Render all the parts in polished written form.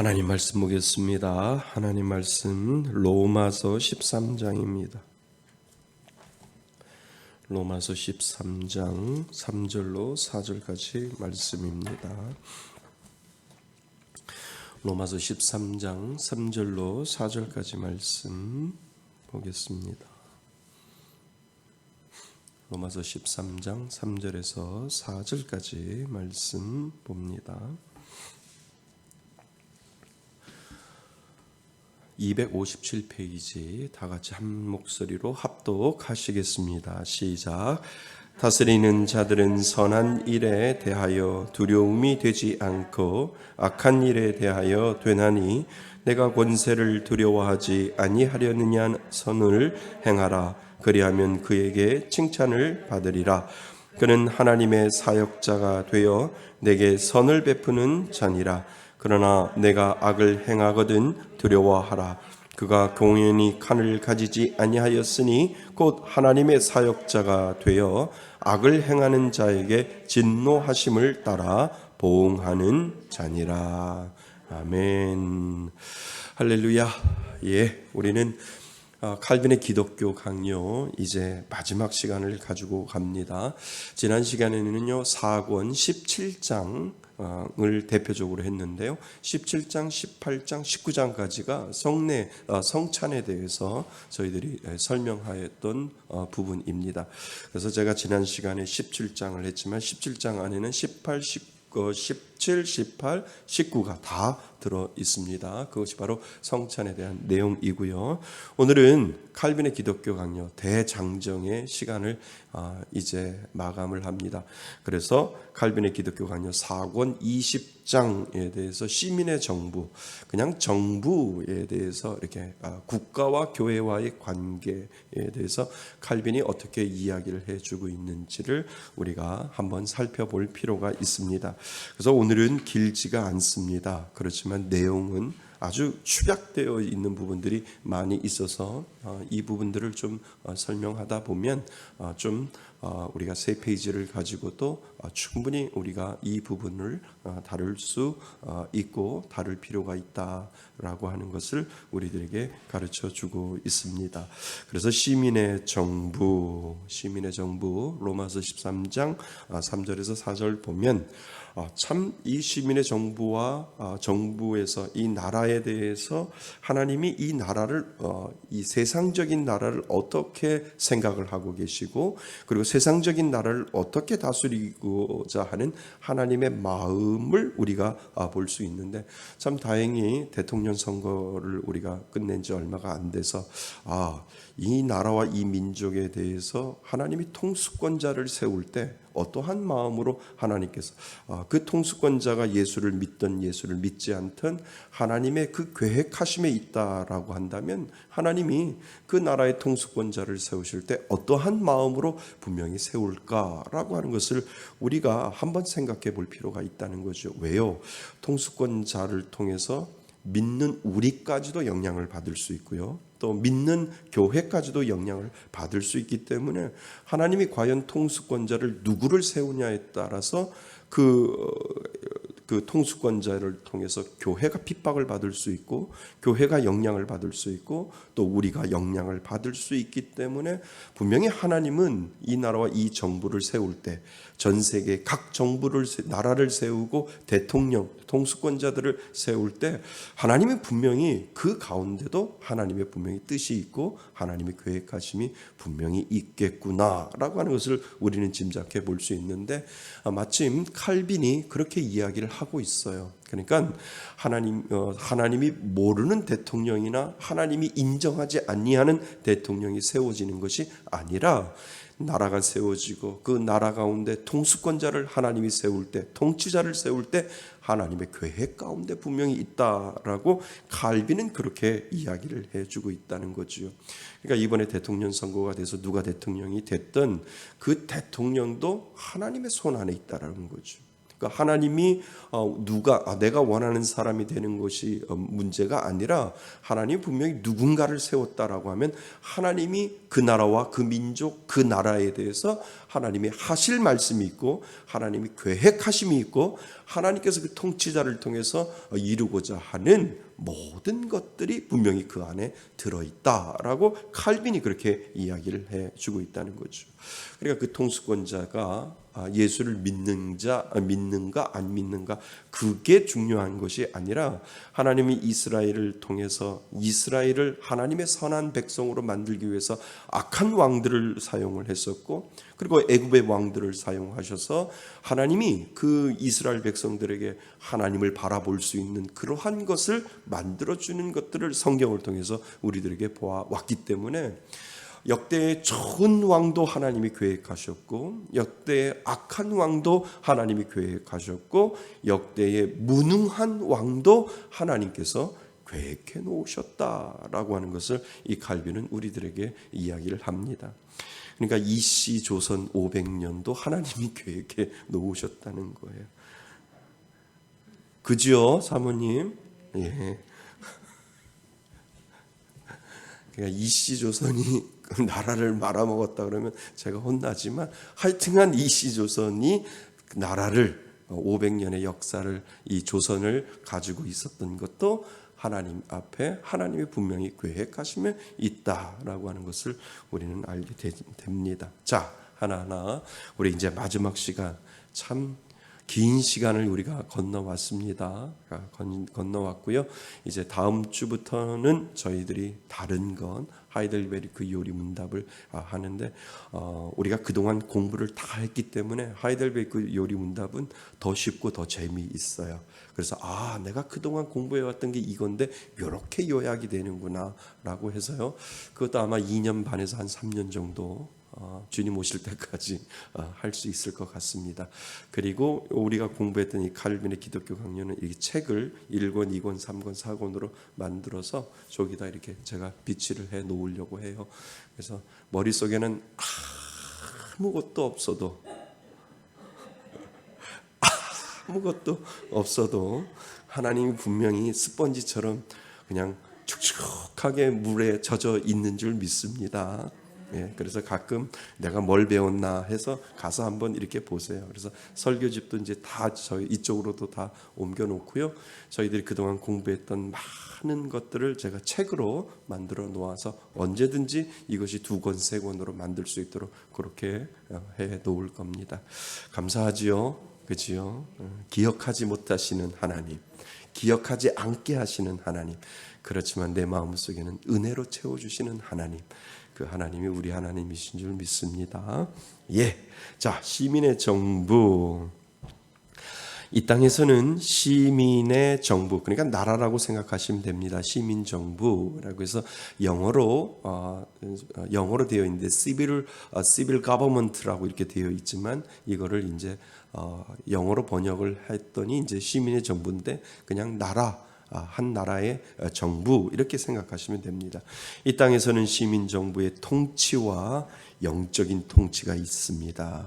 하나님 말씀 보겠습니다. 하나님 말씀 로마서 13장입니다. 로마서 13장 3절로 4절까지 말씀입니다. 로마서 13장 3절로 4절까지 말씀 보겠습니다. 로마서 13장 3절에서 4절까지 말씀 봅니다. 257페이지 다 같이 한 목소리로 합독하시겠습니다. 시작. 다스리는 자들은 선한 일에 대하여 두려움이 되지 않고 악한 일에 대하여 되나니 내가 권세를 두려워하지 아니하려느냐 선을 행하라. 그리하면 그에게 칭찬을 받으리라. 그는 하나님의 사역자가 되어 내게 선을 베푸는 자니라. 그러나 내가 악을 행하거든 두려워하라. 그가 공연히 칼을 가지지 아니하였으니 곧 하나님의 사역자가 되어 악을 행하는 자에게 진노하심을 따라 보응하는 자니라. 아멘. 할렐루야. 우리는 칼빈의 기독교 강요 이제 마지막 시간을 가지고 갑니다. 지난 시간에는요 4권 17장을 대표적으로 했는데요. 17장, 18장, 19장까지가 성찬에 대해서 저희들이 설명하였던 부분입니다. 그래서 제가 지난 시간에 17장을 했지만 17장 안에는 18, 17, 18, 19가 다 들어 있습니다. 그것이 바로 성찬에 대한 내용이고요. 오늘은 칼빈의 기독교 강요 대장정의 시간을 이제 마감을 합니다. 그래서 칼빈의 기독교 강요 4권 20장에 대해서 시민의 정부, 그냥 정부에 대해서 이렇게 국가와 교회와의 관계에 대해서 칼빈이 어떻게 이야기를 해주고 있는지를 우리가 한번 살펴볼 필요가 있습니다. 그래서 오늘은 길지가 않습니다. 그렇지만 내용은 아주 축약되어 있는 부분들이 많이 있어서 이 부분들을 좀 설명하다 보면 우리가 3페이지를 가지고도 충분히 우리가 이 부분을 다룰 수 있고 다룰 필요가 있다라고 하는 것을 우리들에게 가르쳐 주고 있습니다. 그래서 시민의 정부 로마서 13장 3절에서 4절 보면 참 이 시민의 정부와 정부에서 이 나라에 대해서 하나님이 이 나라를 이 세상적인 나라를 어떻게 생각을 하고 계시고 그리고 세상적인 나라를 어떻게 다스리고자 하는 하나님의 마음을 우리가 볼 수 있는데 참 다행히 대통령 선거를 우리가 끝낸 지 얼마가 안 돼서 이 나라와 이 민족에 대해서 하나님이 통수권자를 세울 때 어떠한 마음으로 하나님께서 그 통수권자가 예수를 믿든 예수를 믿지 않든 하나님의 그 계획하심에 있다라고 한다면 하나님이 그 나라의 통수권자를 세우실 때 어떠한 마음으로 분명히 세울까라고 하는 것을 우리가 한번 생각해 볼 필요가 있다는 거죠. 왜요? 통수권자를 통해서 믿는 우리까지도 영향을 받을 수 있고요. 또 믿는 교회까지도 영향을 받을 수 있기 때문에 하나님이 과연 통수권자를 누구를 세우냐에 따라서 그 통수권자를 통해서 교회가 핍박을 받을 수 있고 교회가 영향을 받을 수 있고 또 우리가 영향을 받을 수 있기 때문에 분명히 하나님은 이 나라와 이 정부를 세울 때 전 세계 각 정부를 나라를 세우고 대통령 통수권자들을 세울 때 하나님은 분명히 그 가운데도 하나님의 분명히 뜻이 있고 하나님의 계획하심이 분명히 있겠구나라고 하는 것을 우리는 짐작해 볼 수 있는데 마침 칼빈이 그렇게 이야기를 하고 있어요. 그러니까 하나님이 모르는 대통령이나 하나님이 인정하지 아니하는 대통령이 세워지는 것이 아니라 나라가 세워지고 그 나라 가운데 통수권자를 하나님이 세울 때 통치자를 세울 때 하나님의 계획 가운데 분명히 있다라고 칼빈은 그렇게 이야기를 해주고 있다는 거죠. 그러니까 이번에 대통령 선거가 돼서 누가 대통령이 됐든 그 대통령도 하나님의 손 안에 있다라는 거죠. 그러니까 하나님이 내가 원하는 사람이 되는 것이 문제가 아니라 하나님 분명히 누군가를 세웠다라고 하면 하나님이 그 나라와 그 민족 그 나라에 대해서 하나님이 하실 말씀이 있고 하나님이 계획하심이 있고 하나님께서 그 통치자를 통해서 이루고자 하는 모든 것들이 분명히 그 안에 들어있다라고 칼빈이 그렇게 이야기를 해주고 있다는 거죠. 그러니까 그 통수권자가 예수를 믿는가 안 믿는가 그게 중요한 것이 아니라 하나님이 이스라엘을 통해서 이스라엘을 하나님의 선한 백성으로 만들기 위해서 악한 왕들을 사용을 했었고 그리고 애굽의 왕들을 사용하셔서 하나님이 그 이스라엘 백성들에게 하나님을 바라볼 수 있는 그러한 것을 만들어주는 것들을 성경을 통해서 우리들에게 보아왔기 때문에 역대의 좋은 왕도 하나님이 계획하셨고 역대의 악한 왕도 하나님이 계획하셨고 역대의 무능한 왕도 하나님께서 계획해 놓으셨다라고 하는 것을 이 칼빈은 우리들에게 이야기를 합니다. 그러니까 이씨 조선 500년도 하나님이 계획해 놓으셨다는 거예요. 그죠, 사모님? 예. 그러니까 이씨 조선이 나라를 말아먹었다 그러면 제가 혼나지만 하여튼간 이씨 조선이 나라를 500년의 역사를 이 조선을 가지고 있었던 것도 하나님 앞에 하나님이 분명히 계획하심에 있다라고 하는 것을 우리는 알게 됩니다. 자, 하나하나 우리 이제 마지막 시간 참 긴 시간을 우리가 건너왔습니다. 건너왔고요. 이제 다음 주부터는 저희들이 다른 건 하이델베르크 요리 문답을 하는데 우리가 그동안 공부를 다 했기 때문에 하이델베르크 요리 문답은 더 쉽고 더 재미있어요. 그래서 내가 그동안 공부해왔던 게 이건데 이렇게 요약이 되는구나 라고 해서요. 그것도 아마 2년 반에서 한 3년 정도 주님 오실 때까지 할 수 있을 것 같습니다. 그리고 우리가 공부했던 이 칼빈의 기독교 강론은 이 책을 1권, 2권, 3권, 4권으로 만들어서 저기다 이렇게 제가 비치를 해 놓으려고 해요. 그래서 머릿속에는 아무것도 없어도 하나님이 분명히 스펀지처럼 그냥 축축하게 물에 젖어 있는 줄 믿습니다. 예, 그래서 가끔 내가 뭘 배웠나 해서 가서 한번 이렇게 보세요. 그래서 설교집도 이제 다 저희 이쪽으로도 다 옮겨 놓고요. 저희들이 그동안 공부했던 많은 것들을 제가 책으로 만들어 놓아서 언제든지 이것이 2권, 3권으로 만들 수 있도록 그렇게 해 놓을 겁니다. 감사하지요. 그지요? 기억하지 못하시는 하나님, 기억하지 않게 하시는 하나님, 그렇지만 내 마음속에는 은혜로 채워주시는 하나님, 그 하나님이 우리 하나님이신 줄 믿습니다. 예, 자, 시민의 정부. 이 땅에서는 시민의 정부, 그러니까 나라라고 생각하시면 됩니다. 시민 정부라고 해서 영어로 되어 있는데 civil government라고 이렇게 되어 있지만 이거를 이제 영어로 번역을 했더니 이제 시민의 정부인데 그냥 나라. 한 나라의 정부 이렇게 생각하시면 됩니다. 이 땅에서는 시민 정부의 통치와 영적인 통치가 있습니다.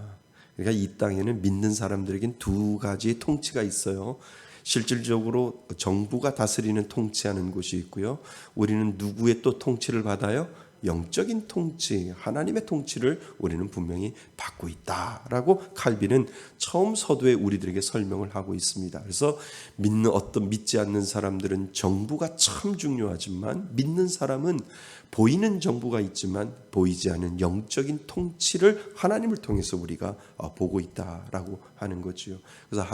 그러니까 이 땅에는 믿는 사람들에겐 2가지의 통치가 있어요. 실질적으로 정부가 다스리는 통치하는 곳이 있고요. 우리는 누구의 또 통치를 받아요? 영적인 통치, 하나님의 통치를 우리는 분명히 받고 있다라고 칼빈은 처음 서두에 우리들에게 설명을 하고 있습니다. 그래서 믿지 않는 사람들은 정부가 참 중요하지만 믿는 사람은 보이는 정부가 있지만 보이지 않는 영적인 통치를 하나님을 통해서 우리가 보고 있다라고 하는 거지요. 그래서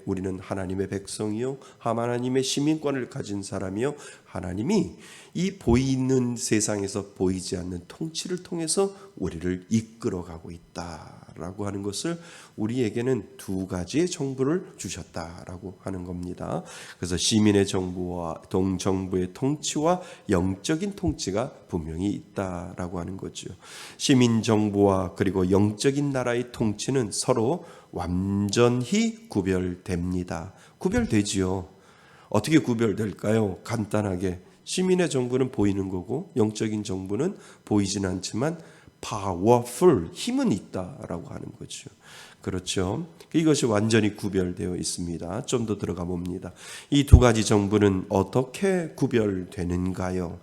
우리는 하나님의 백성이요, 하나님의 시민권을 가진 사람이요, 하나님이 이 보이는 세상에서 보이지 않는 통치를 통해서 우리를 이끌어가고 있다라고 하는 것을 우리에게는 2가지의 정부를 주셨다라고 하는 겁니다. 그래서 시민의 정부와 정부의 통치와 영적인 통치가 분명히 있다라고 하는 거죠. 시민 정부와 그리고 영적인 나라의 통치는 서로 완전히 구별됩니다. 구별되지요. 어떻게 구별될까요? 간단하게 시민의 정부는 보이는 거고 영적인 정부는 보이진 않지만 powerful, 힘은 있다라고 하는 거죠. 그렇죠. 이것이 완전히 구별되어 있습니다. 좀 더 들어가 봅니다. 이 두 가지 정부는 어떻게 구별되는가요?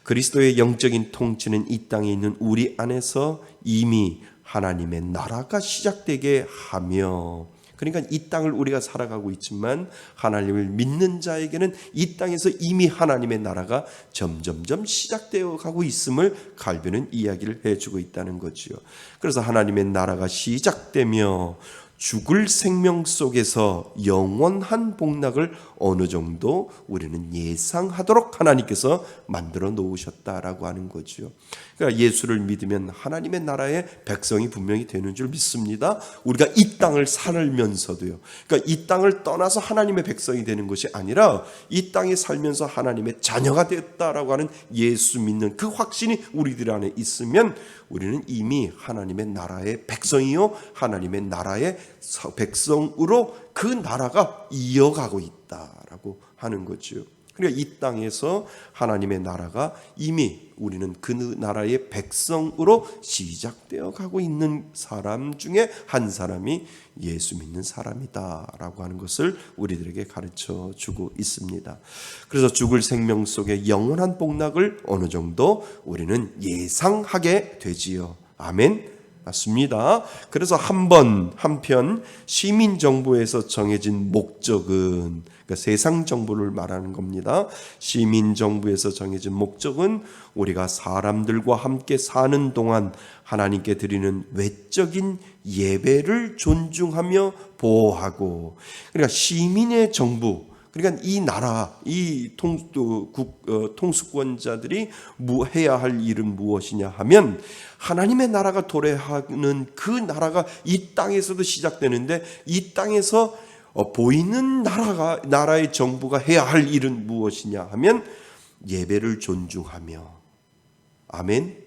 그리스도의 영적인 통치는 이 땅에 있는 우리 안에서 이미 하나님의 나라가 시작되게 하며, 그러니까 이 땅을 우리가 살아가고 있지만 하나님을 믿는 자에게는 이 땅에서 이미 하나님의 나라가 점점점 시작되어 가고 있음을 칼빈은 이야기를 해주고 있다는 거지요. 그래서 하나님의 나라가 시작되며 죽을 생명 속에서 영원한 복락을 어느 정도 우리는 예상하도록 하나님께서 만들어 놓으셨다라고 하는 거죠. 그러니까 예수를 믿으면 하나님의 나라의 백성이 분명히 되는 줄 믿습니다. 우리가 이 땅을 살면서도요. 그러니까 이 땅을 떠나서 하나님의 백성이 되는 것이 아니라 이 땅에 살면서 하나님의 자녀가 되었다라고 하는 예수 믿는 그 확신이 우리들 안에 있으면 우리는 이미 하나님의 나라의 백성이요, 하나님의 나라의 백성으로 그 나라가 이어가고 있다라고 하는 거죠. 그러니까 이 땅에서 하나님의 나라가 이미 우리는 그 나라의 백성으로 시작되어 가고 있는 사람 중에 한 사람이 예수 믿는 사람이다라고 하는 것을 우리들에게 가르쳐 주고 있습니다. 그래서 죽을 생명 속에 영원한 복락을 어느 정도 우리는 예상하게 되지요. 아멘. 맞습니다. 그래서 한편 시민정부에서 정해진 목적은, 그러니까 세상 정부를 말하는 겁니다. 시민정부에서 정해진 목적은 우리가 사람들과 함께 사는 동안 하나님께 드리는 외적인 예배를 존중하며 보호하고, 그러니까 시민의 정부, 그러니까 이 나라, 이 통수권자들이 해야 할 일은 무엇이냐 하면 하나님의 나라가 도래하는 그 나라가 이 땅에서도 시작되는데, 이 땅에서 보이는 나라의 정부가 해야 할 일은 무엇이냐 하면 예배를 존중하며. 아멘.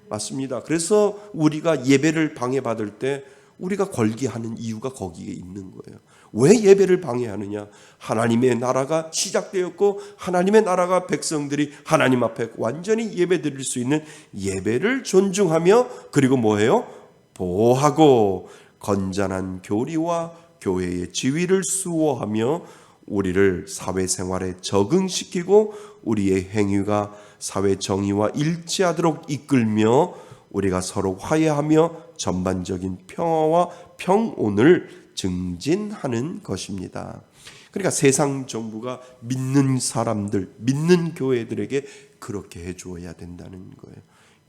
맞습니다. 그래서 우리가 예배를 방해받을 때 우리가 걸기하는 이유가 거기에 있는 거예요. 왜 예배를 방해하느냐? 하나님의 나라가 시작되었고 하나님의 나라가 백성들이 하나님 앞에 완전히 예배 드릴 수 있는 예배를 존중하며, 그리고 뭐예요? 보호하고 건전한 교리와 교회의 지위를 수호하며 우리를 사회생활에 적응시키고 우리의 행위가 사회 정의와 일치하도록 이끌며 우리가 서로 화해하며 전반적인 평화와 평온을 증진하는 것입니다. 그러니까 세상 정부가 믿는 사람들, 믿는 교회들에게 그렇게 해주어야 된다는 거예요.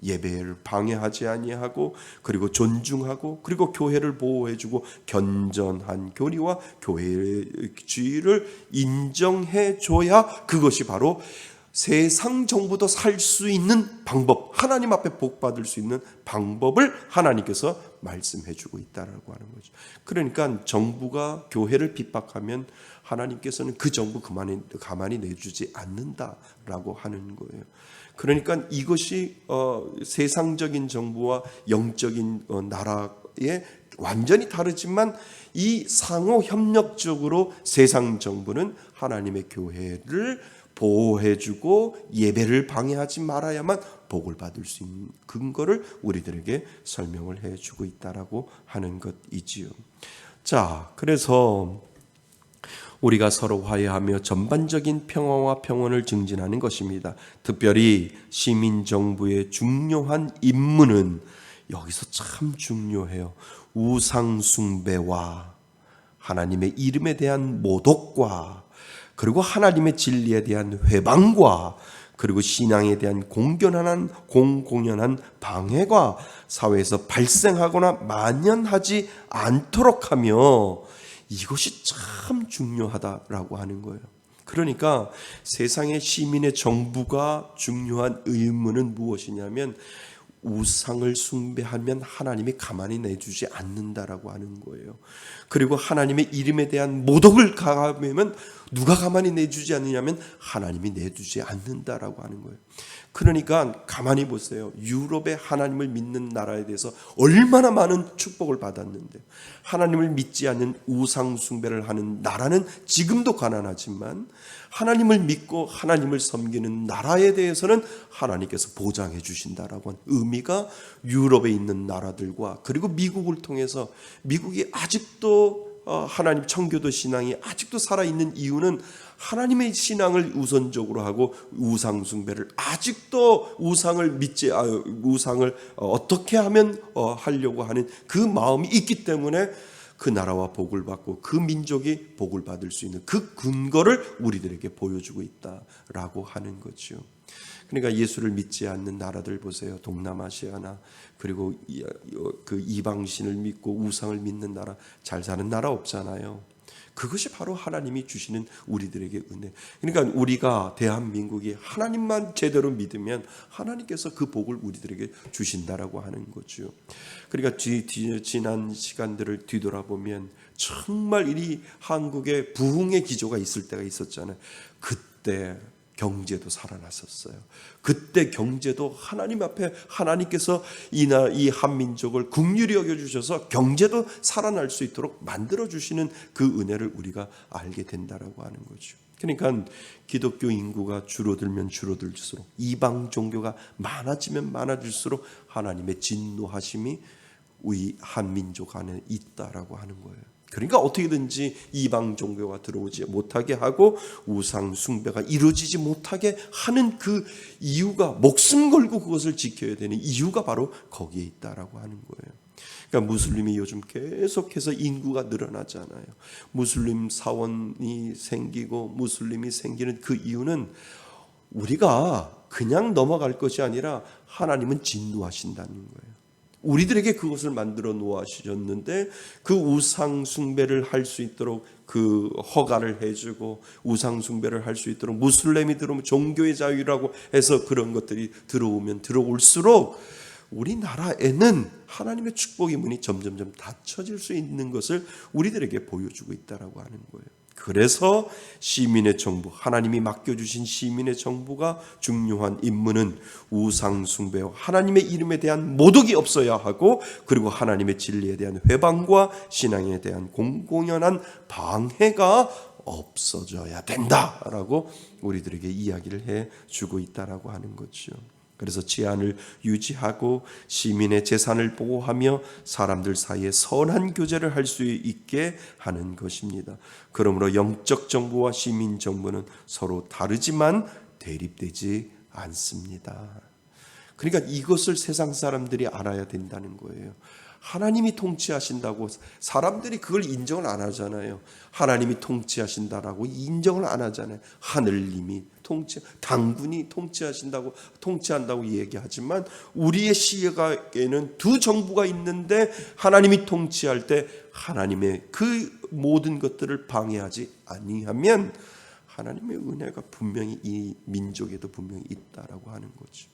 예배를 방해하지 아니하고, 그리고 존중하고, 그리고 교회를 보호해주고 견전한 교리와 교회의 주의를 인정해줘야 그것이 바로 세상 정부도 살 수 있는 방법, 하나님 앞에 복 받을 수 있는 방법을 하나님께서 말씀해주고 있다라고 하는 거죠. 그러니까 정부가 교회를 핍박하면 하나님께서는 그 정부 가만히 내주지 않는다라고 하는 거예요. 그러니까 이것이 세상적인 정부와 영적인 나라의 완전히 다르지만 이 상호 협력적으로 세상 정부는 하나님의 교회를 보호해주고 예배를 방해하지 말아야만 복을 받을 수 있는 근거를 우리들에게 설명을 해주고 있다라고 하는 것이지요. 자, 그래서 우리가 서로 화해하며 전반적인 평화와 평온을 증진하는 것입니다. 특별히 시민정부의 중요한 임무는 여기서 참 중요해요. 우상숭배와 하나님의 이름에 대한 모독과, 그리고 하나님의 진리에 대한 회방과, 그리고 신앙에 대한 공공연한 방해가 사회에서 발생하거나 만연하지 않도록 하며, 이것이 참 중요하다라고 하는 거예요. 그러니까 세상의 시민의 정부가 중요한 의무는 무엇이냐면 우상을 숭배하면 하나님이 가만히 내주지 않는다라고 하는 거예요. 그리고 하나님의 이름에 대한 모독을 가하면 누가 가만히 내주지 않느냐면 하나님이 내주지 않는다라고 하는 거예요. 그러니까 가만히 보세요. 유럽의 하나님을 믿는 나라에 대해서 얼마나 많은 축복을 받았는데, 하나님을 믿지 않는 우상 숭배를 하는 나라는 지금도 가난하지만 하나님을 믿고 하나님을 섬기는 나라에 대해서는 하나님께서 보장해 주신다라고 하는 의미가 유럽에 있는 나라들과, 그리고 미국을 통해서, 미국이 아직도 하나님 청교도 신앙이 아직도 살아있는 이유는 하나님의 신앙을 우선적으로 하고 우상 숭배를, 아직도 우상을 우상을 어떻게 하면 하려고 하는 그 마음이 있기 때문에 그 나라와 복을 받고 그 민족이 복을 받을 수 있는 그 근거를 우리들에게 보여주고 있다라고 하는 거죠. 그러니까 예수를 믿지 않는 나라들 보세요. 동남아시아나, 그리고 그 이방신을 믿고 우상을 믿는 나라, 잘 사는 나라 없잖아요. 그것이 바로 하나님이 주시는 우리들에게 은혜. 그러니까 우리가, 대한민국이 하나님만 제대로 믿으면 하나님께서 그 복을 우리들에게 주신다라고 하는 거죠. 그러니까 지난 시간들을 뒤돌아보면 정말 이 한국에 부흥의 기조가 있을 때가 있었잖아요. 그때 경제도 살아났었어요. 그때 경제도 하나님 앞에 하나님께서 이 한민족을 긍휼히 여겨주셔서 경제도 살아날 수 있도록 만들어주시는 그 은혜를 우리가 알게 된다라고 하는 거죠. 그러니까 기독교 인구가 줄어들면 줄어들수록, 이방 종교가 많아지면 많아질수록 하나님의 진노하심이 우리 한민족 안에 있다라고 하는 거예요. 그러니까 어떻게든지 이방 종교가 들어오지 못하게 하고 우상 숭배가 이루어지지 못하게 하는 그 이유가, 목숨 걸고 그것을 지켜야 되는 이유가 바로 거기에 있다라고 하는 거예요. 그러니까 무슬림이 요즘 계속해서 인구가 늘어나잖아요. 무슬림 사원이 생기고 무슬림이 생기는 그 이유는 우리가 그냥 넘어갈 것이 아니라 하나님은 진노하신다는 거예요. 우리들에게 그것을 만들어 놓으셨는데 그 우상 숭배를 할 수 있도록 그 허가를 해주고, 우상 숭배를 할 수 있도록 무슬림이 들어오면 종교의 자유라고 해서 그런 것들이 들어오면 들어올수록 우리나라에는 하나님의 축복의 문이 점점점 닫혀질 수 있는 것을 우리들에게 보여주고 있다라고 하는 거예요. 그래서 시민의 정부, 하나님이 맡겨주신 시민의 정부가 중요한 임무는 우상 숭배와 하나님의 이름에 대한 모독이 없어야 하고, 그리고 하나님의 진리에 대한 회방과 신앙에 대한 공공연한 방해가 없어져야 된다라고 우리들에게 이야기를 해주고 있다라고 하는 거죠. 그래서治安을 유지하고 시민의 재산을 보호하며 사람들 사이에 선한 교제를 할 수 있게 하는 것입니다. 그러므로 영적 정부와 시민 정부는 서로 다르지만 대립되지 않습니다. 그러니까 이것을 세상 사람들이 알아야 된다는 거예요. 하나님이 통치하신다고 사람들이 그걸 인정을 안 하잖아요. 하나님이 통치하신다라고 인정을 안 하잖아요. 하늘님이 당군이 통치한다고 얘기하지만 우리의 시각에는 두 정부가 있는데 하나님이 통치할 때 하나님의 그 모든 것들을 방해하지 아니하면 하나님의 은혜가 분명히 이 민족에도 분명히 있다라고 하는 거죠.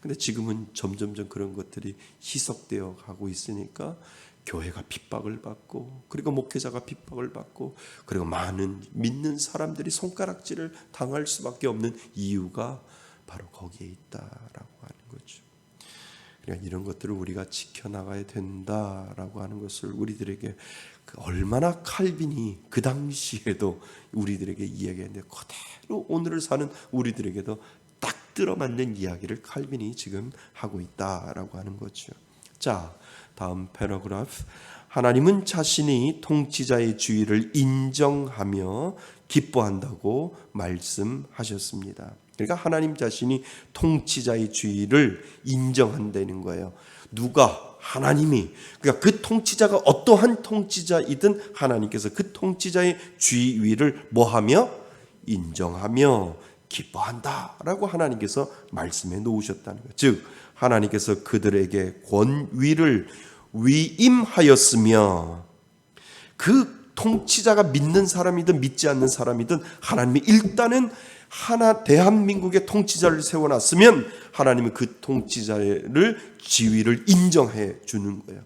근데 지금은 점점점 그런 것들이 희석되어 가고 있으니까 교회가 핍박을 받고, 그리고 목회자가 핍박을 받고, 그리고 많은 믿는 사람들이 손가락질을 당할 수밖에 없는 이유가 바로 거기에 있다라고 하는 거죠. 그러니까 이런 것들을 우리가 지켜나가야 된다라고 하는 것을 우리들에게 얼마나 칼빈이 그 당시에도 우리들에게 이야기했는데 그대로 오늘을 사는 우리들에게도 딱 들어맞는 이야기를 칼빈이 지금 하고 있다라고 하는 거죠. 자, 다음 패러그래프. 하나님은 자신이 통치자의 주의를 인정하며 기뻐한다고 말씀하셨습니다. 그러니까 하나님 자신이 통치자의 주의를 인정한다는 거예요. 누가? 하나님이. 그러니까 그 통치자가 어떠한 통치자이든 하나님께서 그 통치자의 주의를 뭐하며? 인정하며 기뻐한다라고 하나님께서 말씀해 놓으셨다는 거예요. 즉 하나님께서 그들에게 권위를 위임하였으며, 그 통치자가 믿는 사람이든 믿지 않는 사람이든 하나님이 일단은 대한민국의 통치자를 세워놨으면 하나님은 그 통치자를 지위를 인정해 주는 거예요.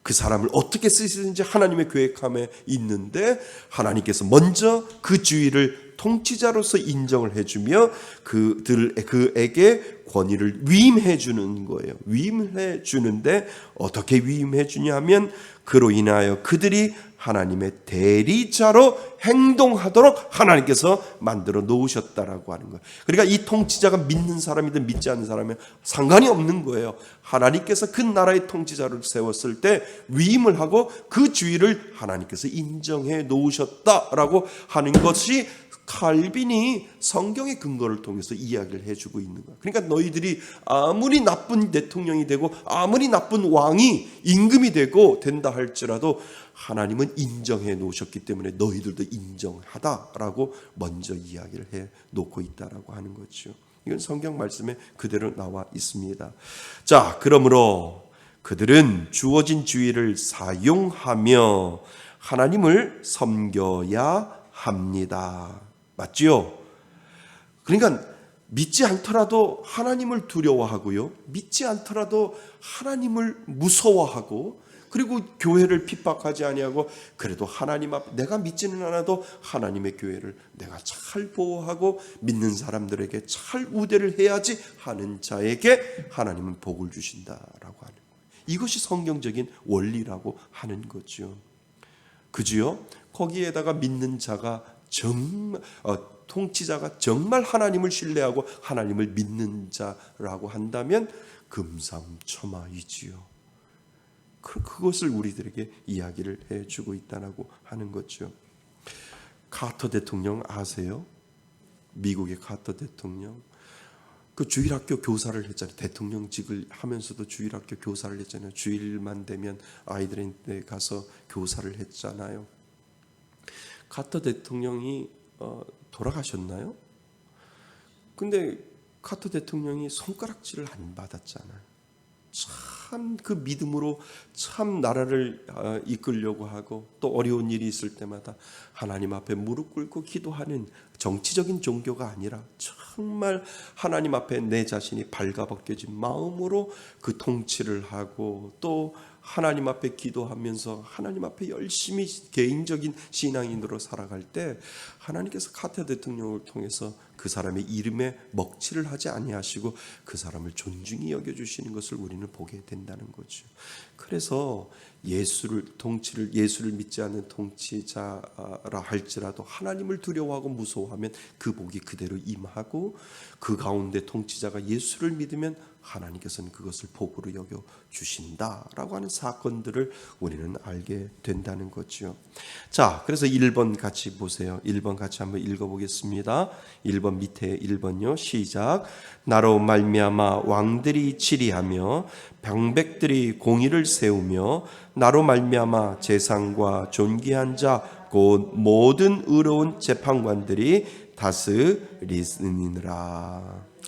그 사람을 어떻게 쓰시든지 하나님의 계획함에 있는데 하나님께서 먼저 그 주위를 통치자로서 인정을 해주며 그에게 권위를 위임해 주는 거예요. 위임해 주는데 어떻게 위임해 주냐면 그로 인하여 그들이 하나님의 대리자로 행동하도록 하나님께서 만들어 놓으셨다라고 하는 거예요. 그러니까 이 통치자가 믿는 사람이든 믿지 않는 사람이든 상관이 없는 거예요. 하나님께서 그 나라의 통치자를 세웠을 때 위임을 하고 그 주위를 하나님께서 인정해 놓으셨다라고 하는 것이 칼빈이 성경의 근거를 통해서 이야기를 해주고 있는 거야. 그러니까 너희들이 아무리 나쁜 대통령이 되고 아무리 나쁜 왕이 임금이 되고 된다 할지라도 하나님은 인정해 놓으셨기 때문에 너희들도 인정하다라고 먼저 이야기를 해 놓고 있다라고 하는 거죠. 이건 성경 말씀에 그대로 나와 있습니다. 자, 그러므로 그들은 주어진 주의를 사용하며 하나님을 섬겨야 합니다. 맞지요? 그러니까 믿지 않더라도 하나님을 두려워하고요. 믿지 않더라도 하나님을 무서워하고 그리고 교회를 핍박하지 아니하고 그래도 하나님 앞 내가 믿지는 않아도 하나님의 교회를 내가 잘 보호하고 믿는 사람들에게 잘 우대를 해야지 하는 자에게 하나님은 복을 주신다라고 하는 거예요. 이것이 성경적인 원리라고 하는 거죠. 그지요? 거기에다가 믿는 자가 정말 통치자가 정말 하나님을 신뢰하고 하나님을 믿는 자라고 한다면 금상첨화이지요. 그것을 우리들에게 이야기를 해주고 있다고 하는 거죠. 카터 대통령 아세요? 미국의 카터 대통령. 그 주일학교 교사를 했잖아요. 대통령직을 하면서도 주일학교 교사를 했잖아요. 주일만 되면 아이들한테 가서 교사를 했잖아요. 카터 대통령이 돌아가셨나요? 근데 카터 대통령이 손가락질을 안 받았잖아요. 참 그 믿음으로 참 나라를 이끌려고 하고 또 어려운 일이 있을 때마다 하나님 앞에 무릎 꿇고 기도하는 정치적인 종교가 아니라 정말 하나님 앞에 내 자신이 발가벗겨진 마음으로 그 통치를 하고 또 하나님 앞에 기도하면서 하나님 앞에 열심히 개인적인 신앙인으로 살아갈 때 하나님께서 카터 대통령을 통해서 그 사람의 이름에 먹칠을 하지 아니하시고 그 사람을 존중히 여겨주시는 것을 우리는 보게 된다는 거죠. 그래서 예수를 믿지 않는 통치자라 할지라도 하나님을 두려워하고 무서워하면 그 복이 그대로 임하고 그 가운데 통치자가 예수를 믿으면 하나님께서는 그것을 복으로 여겨 주신다라고 하는 사건들을 우리는 알게 된다는 거죠. 자, 그래서 1번 같이 보세요. 1번 같이 한번 읽어보겠습니다. 1번 밑에 1번요. 시작. 나로 말미암아 왕들이 치리하며 병백들이 공의를 세우며 나로 말미암아 재상과 존귀한 자 곧 모든 의로운 재판관들이 다스리느니라.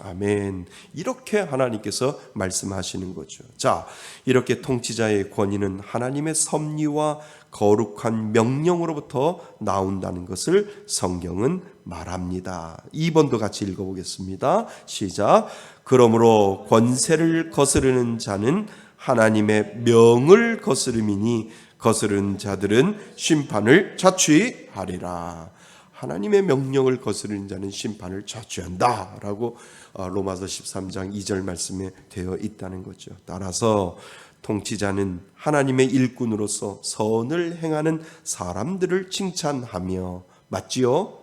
아멘. 이렇게 하나님께서 말씀하시는 거죠. 자, 이렇게 통치자의 권위는 하나님의 섭리와 거룩한 명령으로부터 나온다는 것을 성경은 말합니다. 2번도 같이 읽어보겠습니다. 시작. 그러므로 권세를 거스르는 자는 하나님의 명을 거스름이니 거스르는 자들은 심판을 자취하리라. 하나님의 명령을 거스르는 자는 심판을 자취한다라고 로마서 13장 2절 말씀에 되어 있다는 거죠. 따라서 통치자는 하나님의 일꾼으로서 선을 행하는 사람들을 칭찬하며 맞지요?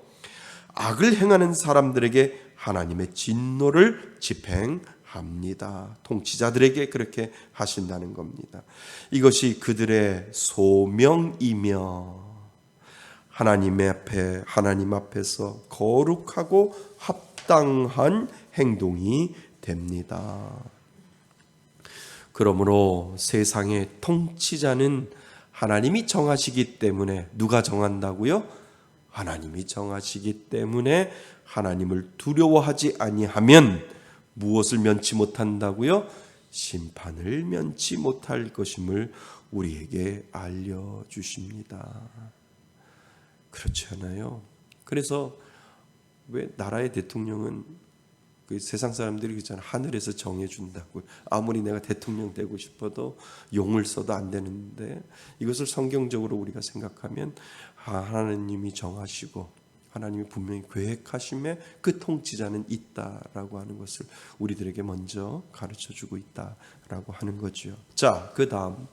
악을 행하는 사람들에게 하나님의 진노를 집행합니다. 통치자들에게 그렇게 하신다는 겁니다. 이것이 그들의 소명이며 하나님 앞에서 거룩하고 합당한 행동이 됩니다. 그러므로 세상의 통치자는 하나님이 정하시기 때문에 누가 정한다고요? 하나님이 정하시기 때문에 하나님을 두려워하지 아니하면 무엇을 면치 못한다고요? 심판을 면치 못할 것임을 우리에게 알려주십니다. 그렇지 않아요? 그래서 왜 나라의 대통령은 그 세상 사람들이 그렇잖아요. 하늘에서 정해준다고. 아무리 내가 대통령 되고 싶어도 용을 써도 안 되는데, 이것을 성경적으로 우리가 생각하면 하나님이 정하시고 하나님이 분명히 계획하심에 그 통치자는 있다라고 하는 것을 우리들에게 먼저 가르쳐주고 있다라고 하는 거죠. 자, 그 다음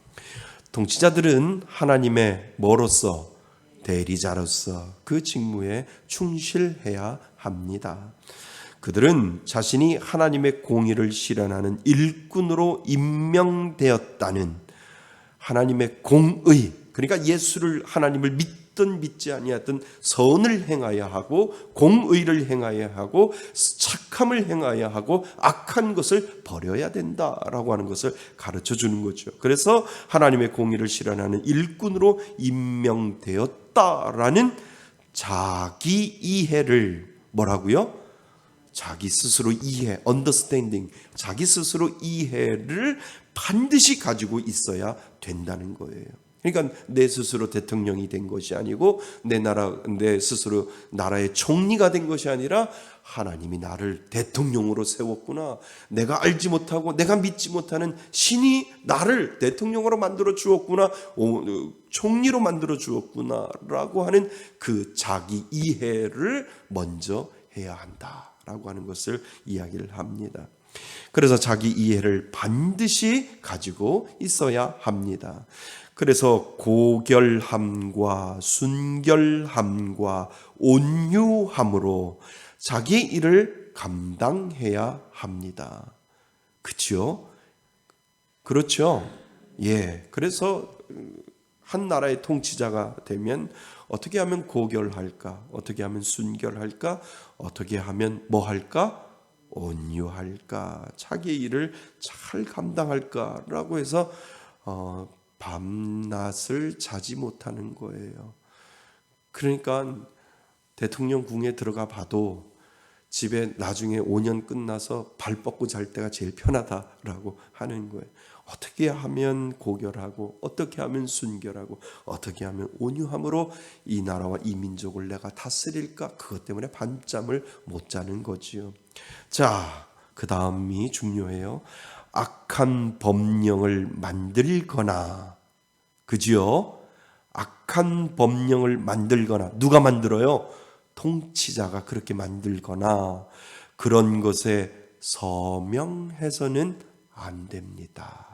통치자들은 하나님의 뭐로서? 대리자로서 그 직무에 충실해야 합니다. 그들은 자신이 하나님의 공의를 실현하는 일꾼으로 임명되었다는 하나님의 공의, 그러니까 예수를 하나님을 믿든 믿지 아니하든 선을 행하여야 하고 공의를 행하여야 하고 착함을 행하여야 하고 악한 것을 버려야 된다라고 하는 것을 가르쳐 주는 거죠. 그래서 하나님의 공의를 실현하는 일꾼으로 임명되었다라는 자기 이해를 뭐라고요? 자기 스스로 이해, understanding, 자기 스스로 이해를 반드시 가지고 있어야 된다는 거예요. 그러니까 내 스스로 대통령이 된 것이 아니고 내 스스로 나라의 총리가 된 것이 아니라 하나님이 나를 대통령으로 세웠구나. 내가 알지 못하고 내가 믿지 못하는 신이 나를 대통령으로 만들어 주었구나. 총리로 만들어 주었구나. 라고 하는 그 자기 이해를 먼저 해야 한다라고 하는 것을 이야기를 합니다. 그래서 자기 이해를 반드시 가지고 있어야 합니다. 그래서 고결함과 순결함과 온유함으로 자기 일을 감당해야 합니다. 그렇죠? 그렇죠? 예. 그래서 한 나라의 통치자가 되면 어떻게 하면 고결할까? 어떻게 하면 순결할까? 어떻게 하면 뭐 할까? 온유할까? 자기의 일을 잘 감당할까라고 해서 밤낮을 자지 못하는 거예요. 그러니까 대통령 궁에 들어가 봐도 집에 나중에 5년 끝나서 발 뻗고 잘 때가 제일 편하다라고 하는 거예요. 어떻게 하면 고결하고 어떻게 하면 순결하고 어떻게 하면 온유함으로 이 나라와 이 민족을 내가 다스릴까? 그것 때문에 밤잠을 못 자는 거지요. 자, 그 다음이 중요해요. 악한 법령을 만들거나, 그지요? 악한 법령을 만들거나, 누가 만들어요? 통치자가 그렇게 만들거나 그런 것에 서명해서는 안 됩니다.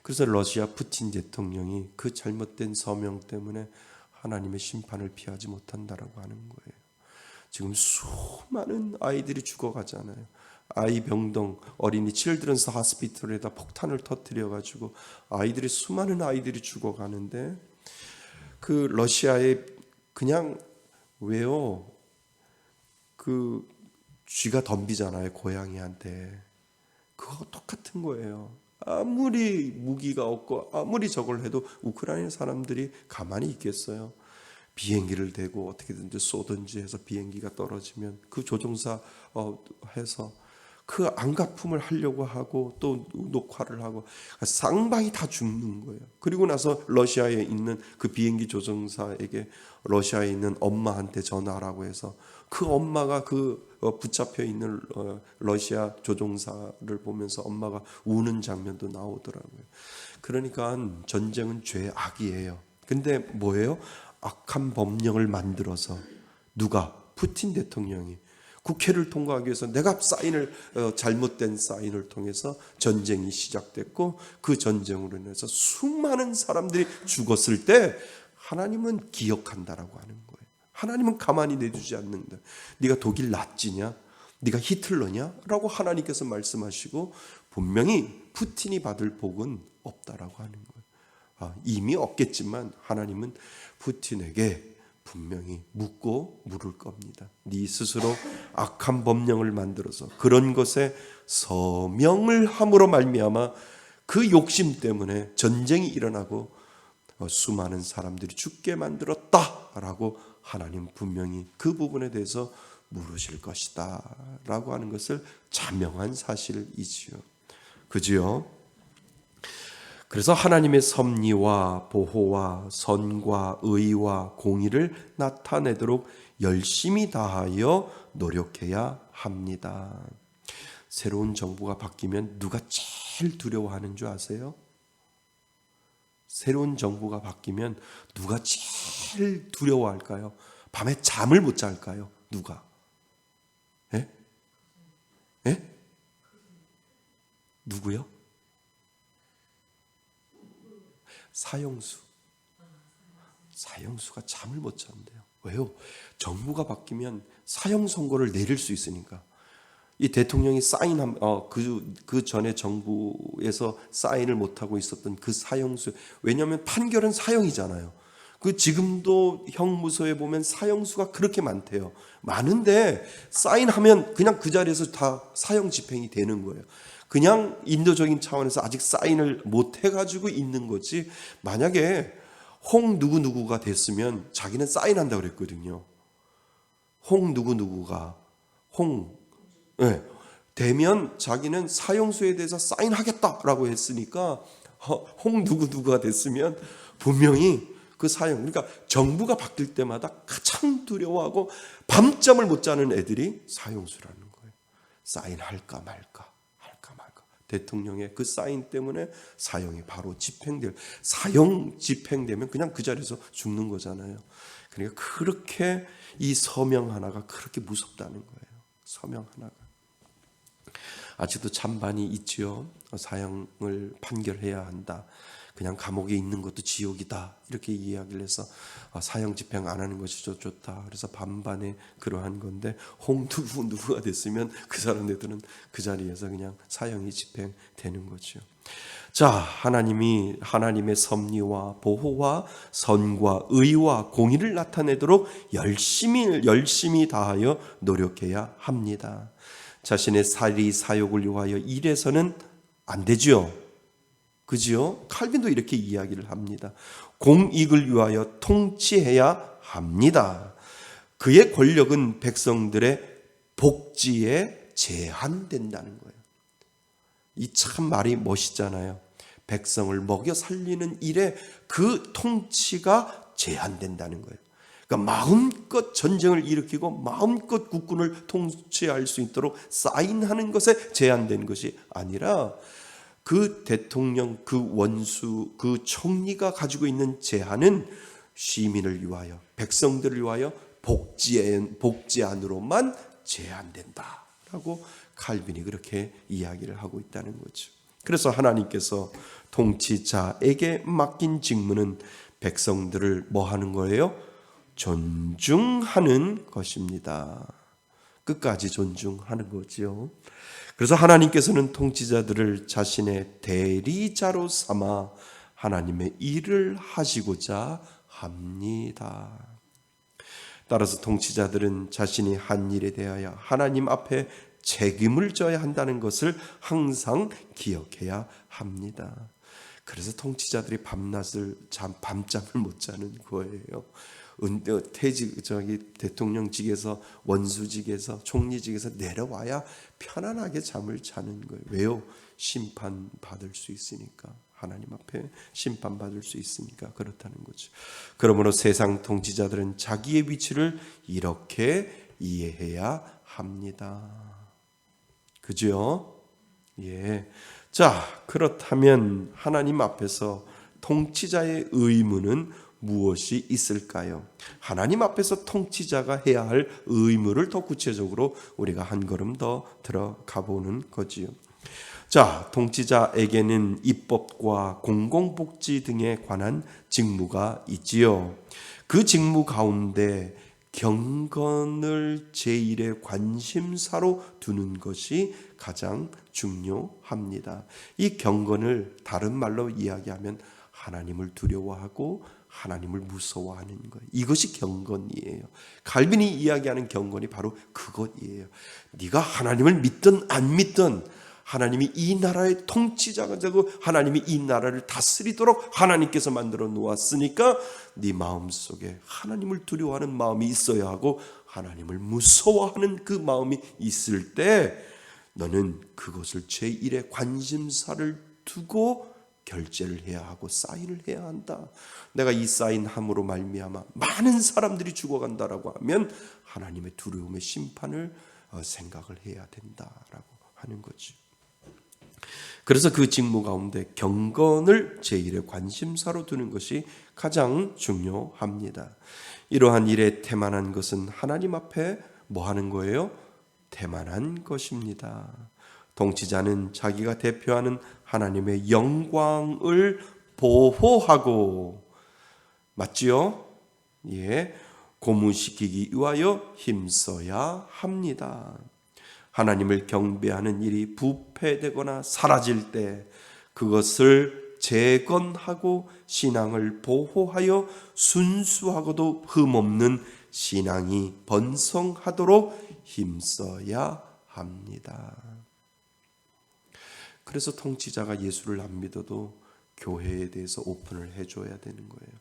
그래서 러시아 푸틴 대통령이 그 잘못된 서명 때문에 하나님의 심판을 피하지 못한다라고 하는 거예요. 지금 수많은 아이들이 죽어가잖아요. 아이병동 어린이 칠드런스 하스피털에다 폭탄을 터뜨려가지고 수많은 아이들이 죽어가는데 그 러시아에 그냥 왜요? 그 쥐가 덤비잖아요, 고양이한테. 그거 똑같은 거예요. 아무리 무기가 없고 아무리 저걸 해도 우크라이나 사람들이 가만히 있겠어요? 비행기를 대고 어떻게든지 쏘든지 해서 비행기가 떨어지면 그 조종사 해서 그 안가품을 하려고 하고 또 녹화를 하고 쌍방이 다 죽는 거예요. 그리고 나서 러시아에 있는 그 비행기 조종사에게 러시아에 있는 엄마한테 전화하라고 해서 그 엄마가 그 붙잡혀 있는 러시아 조종사를 보면서 엄마가 우는 장면도 나오더라고요. 그러니까 전쟁은 죄악이에요. 근데 뭐예요? 악한 법령을 만들어서 누가? 푸틴 대통령이 국회를 통과하기 위해서 내가 잘못된 사인을 통해서 전쟁이 시작됐고 그 전쟁으로 인해서 수많은 사람들이 죽었을 때 하나님은 기억한다라고 하는 거예요. 하나님은 가만히 내두지 않는다. 네가 독일 나치냐? 네가 히틀러냐? 라고 하나님께서 말씀하시고 분명히 푸틴이 받을 복은 없다라고 하는 거예요. 이미 없겠지만 하나님은 푸틴에게 분명히 묻고 물을 겁니다. 네 스스로 악한 법령을 만들어서 그런 것에 서명을 함으로 말미암아 그 욕심 때문에 전쟁이 일어나고 수많은 사람들이 죽게 만들었다라고 하나님 분명히 그 부분에 대해서 물으실 것이다 라고 하는 것을 자명한 사실이지요. 그지요? 그래서 하나님의 섭리와 보호와 선과 의와 공의를 나타내도록 열심히 다하여 노력해야 합니다. 새로운 정부가 바뀌면 누가 제일 두려워하는 줄 아세요? 새로운 정부가 바뀌면 누가 제일 두려워할까요? 밤에 잠을 못 잘까요? 누가? 예? 예? 누구요? 사형수. 사형수가 잠을 못 잔대요. 왜요? 정부가 바뀌면 사형 선고를 내릴 수 있으니까. 이 대통령이 사인한 그 전에 정부에서 사인을 못 하고 있었던 그 사형수. 왜냐하면 판결은 사형이잖아요. 그 지금도 형무소에 보면 사형수가 그렇게 많대요. 많은데 사인하면 그냥 그 자리에서 다 사형 집행이 되는 거예요. 그냥 인도적인 차원에서 아직 사인을 못 해가지고 있는 거지. 만약에 홍 누구누구가 됐으면 자기는 사인한다고 그랬거든요. 홍 누구누구가 네, 되면 자기는 사형수에 대해서 사인하겠다라고 했으니까 홍 누구누구가 됐으면 분명히 그 사형, 그러니까 정부가 바뀔 때마다 가장 두려워하고 밤잠을 못 자는 애들이 사형수라는 거예요. 사인할까 말까. 대통령의 그 사인 때문에 사형이 바로 집행될, 사형 집행되면 그냥 그 자리에서 죽는 거잖아요. 그러니까 그렇게 이 서명 하나가 그렇게 무섭다는 거예요. 서명 하나가. 아직도 찬반이 있죠. 사형을 판결해야 한다. 그냥 감옥에 있는 것도 지옥이다. 이렇게 이야기를 해서 사형 집행 안 하는 것이 좋다. 그래서 반반의 그러한 건데 홍 누구가 됐으면 그 사람들은 그 자리에서 그냥 사형이 집행되는 거죠. 자, 하나님의 섭리와 보호와 선과 의와 공의를 나타내도록 열심히 다하여 노력해야 합니다. 자신의 사리 사욕을 위하여 일해서는 안 되죠. 그죠? 칼빈도 이렇게 이야기를 합니다. 공익을 위하여 통치해야 합니다. 그의 권력은 백성들의 복지에 제한된다는 거예요. 이 참 말이 멋있잖아요. 백성을 먹여 살리는 일에 그 통치가 제한된다는 거예요. 그러니까 마음껏 전쟁을 일으키고 마음껏 국군을 통치할 수 있도록 사인하는 것에 제한된 것이 아니라 그 대통령, 그 원수, 그 총리가 가지고 있는 제한은 시민을 위하여, 백성들을 위하여 복지 안으로만 제한된다라고 칼빈이 그렇게 이야기를 하고 있다는 거죠. 그래서 하나님께서 통치자에게 맡긴 직무는 백성들을 뭐 하는 거예요? 존중하는 것입니다. 끝까지 존중하는 거죠. 그래서 하나님께서는 통치자들을 자신의 대리자로 삼아 하나님의 일을 하시고자 합니다. 따라서 통치자들은 자신이 한 일에 대하여 하나님 앞에 책임을 져야 한다는 것을 항상 기억해야 합니다. 그래서 통치자들이 밤잠을 못 자는 거예요. 대통령직에서, 원수직에서, 총리직에서 내려와야 편안하게 잠을 자는 거예요. 왜요? 심판받을 수 있으니까. 하나님 앞에 심판받을 수 있으니까 그렇다는 거죠. 그러므로 세상 통치자들은 자기의 위치를 이렇게 이해해야 합니다. 그죠? 예. 자, 그렇다면 하나님 앞에서 통치자의 의무는 무엇이 있을까요? 하나님 앞에서 통치자가 해야 할 의무를 더 구체적으로 우리가 한 걸음 더 들어가 보는 거지요. 자, 통치자에게는 입법과 공공복지 등에 관한 직무가 있지요. 그 직무 가운데 경건을 제1의 관심사로 두는 것이 가장 중요합니다. 이 경건을 다른 말로 이야기하면 하나님을 두려워하고 하나님을 무서워하는 거예요. 이것이 경건이에요. 칼빈이 이야기하는 경건이 바로 그것이에요. 네가 하나님을 믿든 안 믿든 하나님이 이 나라의 통치자가 되고 하나님이 이 나라를 다스리도록 하나님께서 만들어 놓았으니까 네 마음속에 하나님을 두려워하는 마음이 있어야 하고 하나님을 무서워하는 그 마음이 있을 때 너는 그것을 제1의 관심사를 두고 결제를 해야 하고 사인을 해야 한다. 내가 이 사인함으로 말미암아 많은 사람들이 죽어간다라고 하면 하나님의 두려움의 심판을 생각을 해야 된다라고 하는 거지. 그래서 그 직무 가운데 경건을 제1의 관심사로 두는 것이 가장 중요합니다. 이러한 일에 태만한 것은 하나님 앞에 뭐 하는 거예요? 태만한 것입니다. 통치자는 자기가 대표하는 하나님의 영광을 보호하고, 맞지요? 예, 고무시키기 위하여 힘써야 합니다. 하나님을 경배하는 일이 부패되거나 사라질 때 그것을 재건하고 신앙을 보호하여 순수하고도 흠없는 신앙이 번성하도록 힘써야 합니다. 그래서 통치자가 예수를 안 믿어도 교회에 대해서 오픈을 해줘야 되는 거예요.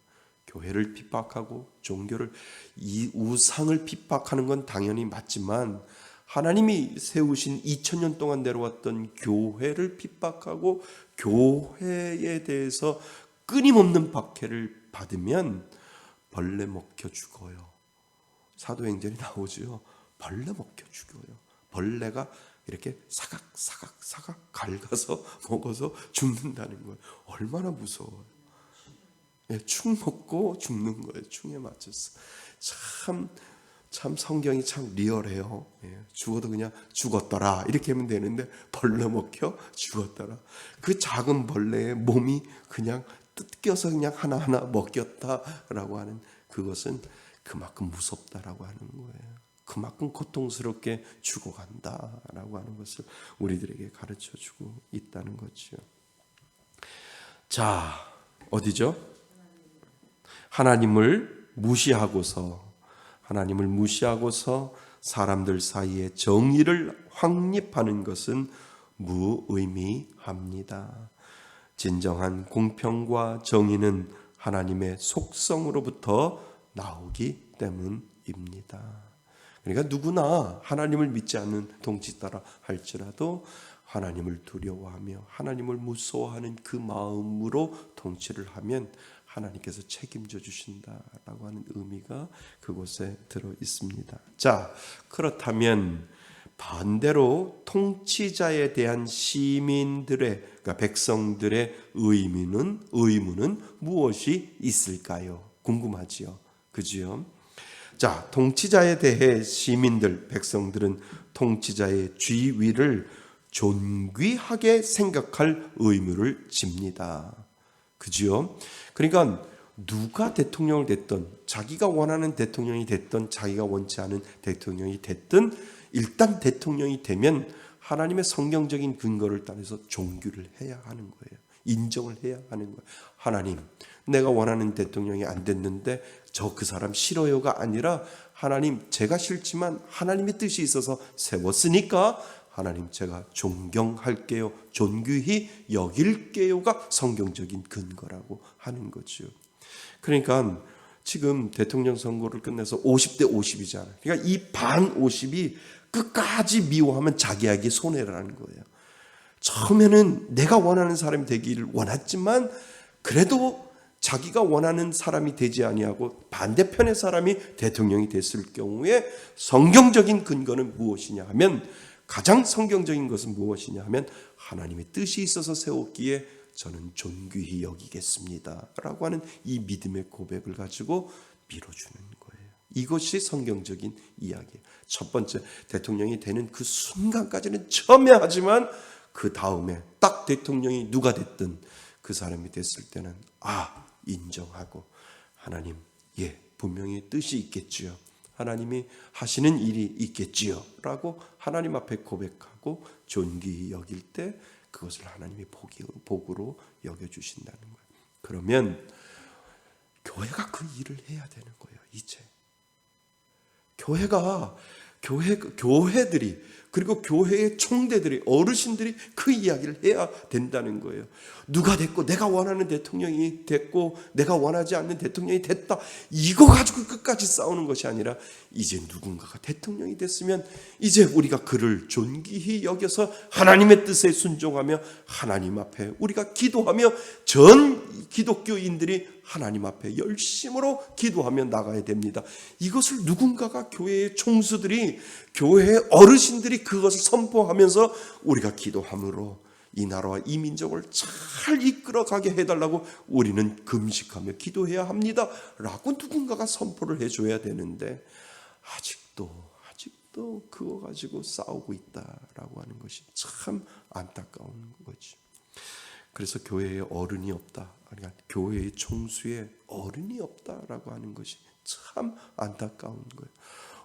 교회를 핍박하고 종교를, 이 우상을 핍박하는 건 당연히 맞지만 하나님이 세우신 2000년 동안 내려왔던 교회를 핍박하고 교회에 대해서 끊임없는 박해를 받으면 벌레 먹혀 죽어요. 사도행전이 나오죠. 벌레 먹혀 죽어요. 벌레가 이렇게 사각 갉아서 먹어서 죽는다는 거예요. 얼마나 무서워요. 예, 충 먹고 죽는 거예요. 충에 맞춰서. 참 성경이 참 리얼해요. 예, 죽어도 그냥 죽었더라 이렇게 하면 되는데 벌레 먹혀 죽었더라. 그 작은 벌레의 몸이 그냥 뜯겨서 그냥 하나하나 먹였다라고 하는 그것은 그만큼 무섭다라고 하는 거예요. 그만큼 고통스럽게 죽어간다라고 하는 것을 우리들에게 가르쳐주고 있다는 거죠. 자, 어디죠? 하나님을 무시하고서 사람들 사이에 정의를 확립하는 것은 무의미합니다. 진정한 공평과 정의는 하나님의 속성으로부터 나오기 때문입니다. 그러니까 누구나 하나님을 믿지 않는 통치자라 할지라도 하나님을 두려워하며 하나님을 무서워하는 그 마음으로 통치를 하면 하나님께서 책임져 주신다라고 하는 의미가 그곳에 들어 있습니다. 자, 그렇다면 반대로 통치자에 대한 시민들의, 그러니까 백성들의 의무는 무엇이 있을까요? 궁금하지요? 그지요? 자, 통치자에 대해 시민들, 백성들은 통치자의 지위를 존귀하게 생각할 의무를 집니다. 그지요? 그러니까 누가 대통령을 됐든, 자기가 원하는 대통령이 됐든, 자기가 원치 않은 대통령이 됐든, 일단 대통령이 되면 하나님의 성경적인 근거를 따라서 존귀를 해야 하는 거예요. 인정을 해야 하는 거예요. 하나님, 내가 원하는 대통령이 안 됐는데 그 사람 싫어요가 아니라 하나님, 제가 싫지만 하나님의 뜻이 있어서 세웠으니까 하나님 제가 존경할게요, 존귀히 여길게요가 성경적인 근거라고 하는 거죠. 그러니까 지금 대통령 선거를 끝내서 50대 50이잖아요. 그러니까 이 반 50이 끝까지 미워하면 자기에게 손해라는 거예요. 처음에는 내가 원하는 사람이 되기를 원했지만 그래도 자기가 원하는 사람이 되지 아니하고 반대편의 사람이 대통령이 됐을 경우에 성경적인 근거는 무엇이냐 하면, 가장 성경적인 것은 무엇이냐 하면 하나님의 뜻이 있어서 세웠기에 저는 존귀히 여기겠습니다 라고 하는 이 믿음의 고백을 가지고 밀어주는 거예요. 이것이 성경적인 이야기예요. 첫 번째, 대통령이 되는 그 순간까지는 첨예하지만 그 다음에 딱 대통령이 누가 됐든 그 사람이 됐을 때는 인정하고, 하나님, 예, 분명히 뜻이 있겠지요, 하나님이 하시는 일이 있겠지요 라고 하나님 앞에 고백하고 존귀히 여길 때 그것을 하나님이 복으로 여겨주신다는 거예요. 그러면 교회가 그 일을 해야 되는 거예요. 이제 교회가 교회들이, 그리고 교회의 총대들이, 어르신들이 그 이야기를 해야 된다는 거예요. 누가 됐고, 내가 원하는 대통령이 됐고, 내가 원하지 않는 대통령이 됐다, 이거 가지고 끝까지 싸우는 것이 아니라, 이제 누군가가 대통령이 됐으면 이제 우리가 그를 존귀히 여겨서 하나님의 뜻에 순종하며 하나님 앞에 우리가 기도하며, 전 기독교인들이 하나님 앞에 열심으로 기도하며 나가야 됩니다. 이것을 누군가가, 교회의 총수들이, 교회의 어르신들이 그것을 선포하면서 우리가 기도함으로 이 나라와 이 민족을 잘 이끌어가게 해달라고 우리는 금식하며 기도해야 합니다 라고 누군가가 선포를 해줘야 되는데, 아직도 그거 가지고 싸우고 있다라고 하는 것이 참 안타까운 거지. 그래서 교회에 어른이 없다, 그러니까 교회의 총수에 어른이 없다라고 하는 것이 참 안타까운 거예요.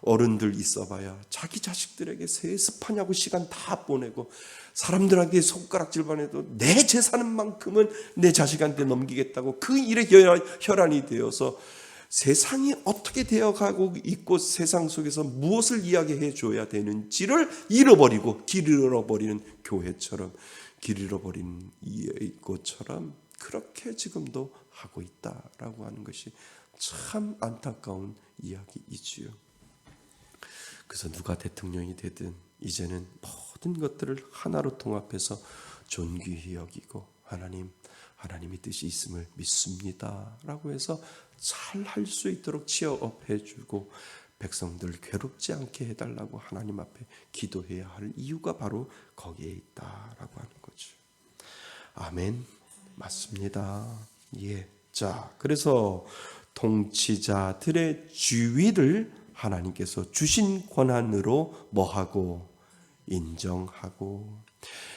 어른들 있어봐야 자기 자식들에게 세습하냐고 시간 다 보내고, 사람들에게 손가락질만 해도 내 재산은 만큼은 내 자식한테 넘기겠다고 그 일에 혈안이 되어서 세상이 어떻게 되어가고 있고 세상 속에서 무엇을 이야기해 줘야 되는지를 잃어버리고 길 잃어버리는 교회처럼, 길 잃어버린 것처럼 그렇게 지금도 하고 있다라고 하는 것이 참 안타까운 이야기이지요. 그래서 누가 대통령이 되든 이제는 모든 것들을 하나로 통합해서 존귀히 여기고, 하나님의 뜻이 있음을 믿습니다 라고 해서 잘 할 수 있도록 치어업해 주고, 백성들 괴롭지 않게 해달라고 하나님 앞에 기도해야 할 이유가 바로 거기에 있다라고 하는 거죠. 아멘. 맞습니다. 예. 자, 그래서 통치자들의 지위를 하나님께서 주신 권한으로 뭐하고? 인정하고.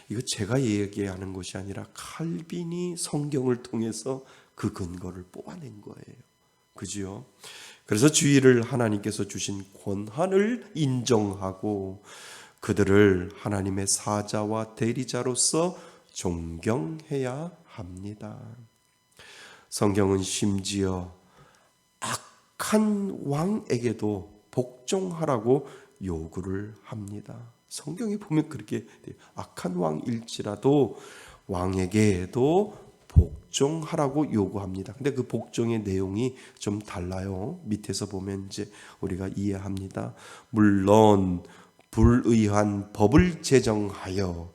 이거 제가 얘기하는 것이 아니라 칼빈이 성경을 통해서 그 근거를 뽑아낸 거예요. 그죠? 그래서 지위를 하나님께서 주신 권한을 인정하고 그들을 하나님의 사자와 대리자로서 존경해야 합니다. 성경은 심지어 악한 왕에게도 복종하라고 요구를 합니다. 성경에 보면 그렇게 돼요. 악한 왕일지라도 왕에게도 복종하라고 요구합니다. 근데 그 복종의 내용이 좀 달라요. 밑에서 보면 이제 우리가 이해합니다. 물론 불의한 법을 제정하여